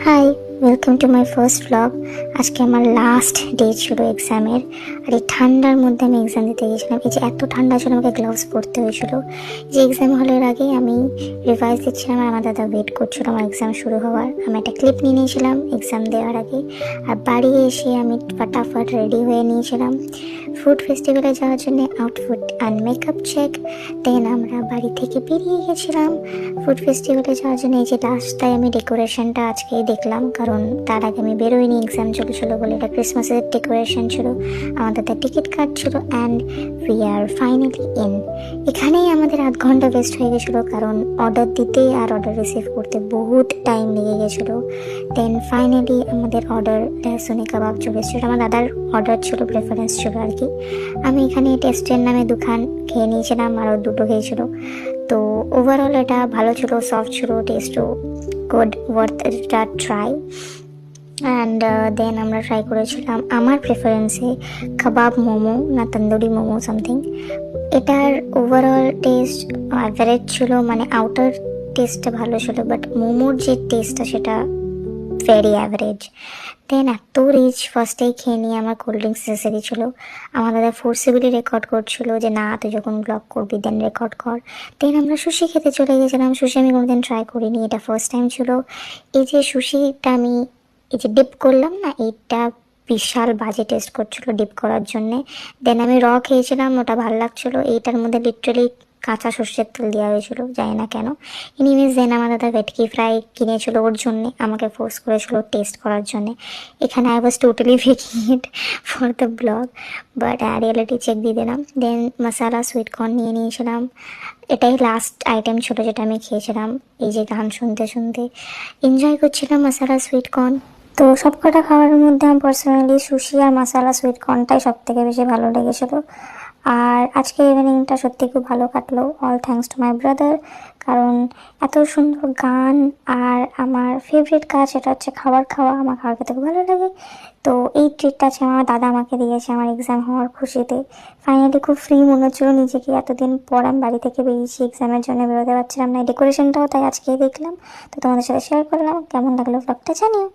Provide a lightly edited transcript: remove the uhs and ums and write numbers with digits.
High, welcome to my first blog. আজকে আমার last day ছিল এক্সামের। আর এই ঠান্ডার মধ্যে আমি এক্সাম দিতে গেছিলাম। এই যে এত ঠান্ডা ছিল, আমাকে গ্লাভস পরতে হয়েছিল। যে এক্সাম হলের আগে আমি রিভাইজ দিচ্ছিলাম আর আমার দাদা ওয়েট করছিল আমার এক্সাম শুরু হওয়ার। আমি একটা ক্লিপ নিয়ে নিয়েছিলাম এক্সাম দেওয়ার আগে। আর বাড়ি এসে আমি ফটাফট রেডি হয়ে নিয়েছিলাম ফুড ফেস্টিভ্যালে যাওয়ার জন্য। আউটফিট অ্যান্ড মেকআপ চেক, দেন আমরা বাড়ি থেকে বেরিয়ে গেছিলাম ফুড ফেস্টিভ্যালে যাওয়ার জন্য। এই যে রাস্তায় আমি ডেকোরেশনটা আজকেই দেখলাম, কারণ তার আগে আমি বেরোইনি, এক্সাম চলেছিল বলে। এটা ক্রিসমাসের ডেকোরেশন ছিল, আমাদের তার টিকিট কাট ছিল। And we are finally in. এখানেই আমাদের আধ ঘন্টা ওয়েস্ট হয়ে গেছিলো, কারণ অর্ডার দিতে আর অর্ডার রিসিভ করতে বহুত টাইম লেগে গেছিলো। দেন ফাইনালি আমাদের অর্ডার লেহসুনি কাবাব চলে এসেছিলো। আমার দাদার অর্ডার ছিল, প্রেফারেন্স ছিল আর কি। আমি এখানে টেস্টের নামে দুখান খেয়ে নিয়েছিলাম, আরও দুটো খেয়েছিল। তো ওভারঅল এটা ভালো ছিল, সফট ছিল, টেস্টও গুড, ওয়ার্থ এটা ট্রাই। অ্যান্ড দেন আমরা ট্রাই করেছিলাম আমার প্রেফারেন্সে কাবাব মোমো, না তন্দুরি মোমো সামথিং। এটার ওভারঅল টেস্ট অ্যাভারেজ ছিল, মানে আউটার টেস্টটা ভালো ছিল, বাট মোমোর যে টেস্টটা সেটা ভেরি অ্যাভারেজ। দেন এত রিচ, ফার্স্টেই খেয়ে নিয়ে আমার কোল্ড ড্রিঙ্কস নেসেসারি ছিল। আমার দাদা ফোর্সিবলি রেকর্ড করছিল যে না, তুই যখন ব্লগ করবি দেন রেকর্ড কর। দেন আমরা সুশি খেতে চলে গেছিলাম। সুশি আমি কোনোদিন ট্রাই করিনি, এটা ফার্স্ট টাইম ছিল। এই যে সুশিটা আমি এই যে ডিপ করলাম না, এইটা বিশাল বাজে টেস্ট করছিল ডিপ করার জন্যে। দেন আমি খেয়েছিলাম, ওটা ভালো লাগছিলো। এইটার মধ্যে লিটারালি কাঁচা সর্ষের তেল দেওয়া হয়েছিল, জানি না কেন। এনিওয়েজ দেন আমার দাদা ভেটকি ফ্রাই কিনেছিল ওর জন্যে, আমাকে ফোর্স করেছিল টেস্ট করার জন্যে। এখানে I was totally faking it for the blog, but reality check দিয়ে দিলাম। দেন মশালা সুইট কর্ন নিয়ে নিয়েছিলাম। এটাই লাস্ট আইটেম ছিল যেটা আমি খেয়েছিলাম। এই যে গান শুনতে শুনতে এনজয় করছিলাম মশালা সুইট কর্ন। তো সব কটা খাবারের মধ্যে আমার পার্সোনালি সুশি আর মশালা সুইট কর্নটাই সব থেকে বেশি ভালো লেগেছিলো। আর আজকে ইভিনিংটা সত্যি খুব ভালো কাটলো, all thanks to my brother. কারণ এত সুন্দর গান আর আমার ফেভারিট কাজ, সেটা হচ্ছে খাবার খাওয়া। আমার খাবার খেতে খুব ভালো লাগে। তো এই ট্রিটটা আছে আমার দাদা আমাকে দিয়েছে আমার এক্সাম হওয়ার খুশিতে। ফাইনালি খুব ফ্রি মনে হচ্ছিলো নিজেকে। এতদিন পর আমি বাড়ি থেকে বেরিয়েছি, এক্সামের জন্য বেরোতে পারছিলাম না। ডেকোরেশনটাও তাই আজকেই দেখলাম, তো তোমাদের সাথে শেয়ার করলাম। কেমন লাগলো ব্লগটা জানিও।